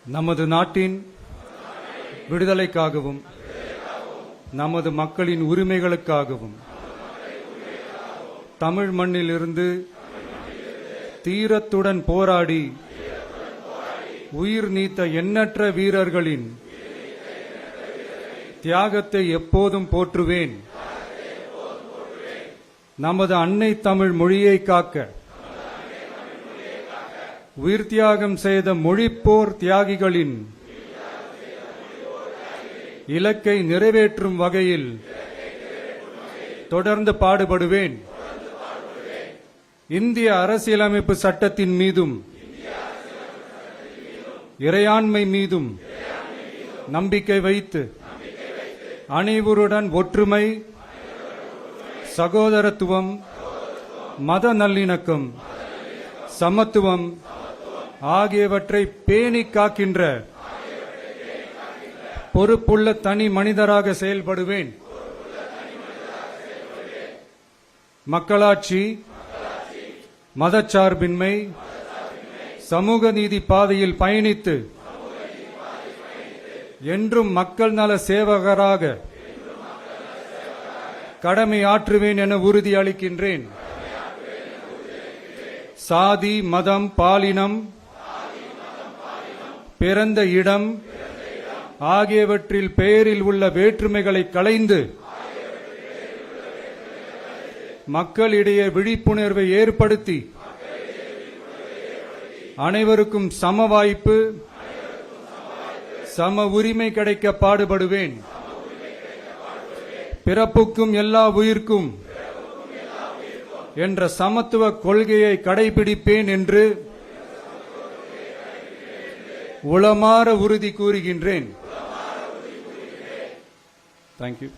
நமது நாட்டின் விடுதலைக்காகவும் நமது மக்களின் உரிமைகளுக்காகவும் தமிழ் மண்ணிலிருந்து தீரத்துடன் போராடி உயிர் நீத்த எண்ணற்ற வீரர்களின் தியாகத்தை எப்போதும் போற்றுவேன். நமது அன்னை தமிழ் மொழியை காக்க உயிர் தியாகம் செய்த மொழிப்போர் தியாகிகளின் இலக்கை நிறைவேற்றும் வகையில் தொடர்ந்து பாடுபடுவேன். இந்திய அரசியலமைப்பு சட்டத்தின் மீதும் இறையாண்மை மீதும் நம்பிக்கை வைத்து அனைவருடன் ஒற்றுமை, சகோதரத்துவம், மத நல்லிணக்கம், சமத்துவம் ஆகியவற்றை பேணிக் காக்கின்ற பொறுப்புள்ள தனி மனிதராக செயல்படுவேன். மக்களாட்சி, மதச்சார்பின்மை, சமூக நீதி பாதையில் பயணித்து என்றும் மக்கள் நல சேவகராக கடமை ஆற்றுவேன் என உறுதியளிக்கின்றேன். சாதி, மதம், பாலினம், பிறந்த இடம் ஆகியவற்றில் பெயரில் உள்ள வேற்றுமைகளை களைந்து மக்களிடையே விழிப்புணர்வை ஏற்படுத்தி அனைவருக்கும் சம வாய்ப்பு, சம உரிமை கிடைக்க பாடுபடுவேன். பிறப்புக்கும் எல்லா உயிர்க்கும் என்ற சமத்துவ கொள்கையை கடைபிடிப்பேன் என்று உளமாற உறுதி கூறுகின்றேன். தேங்க்யூ.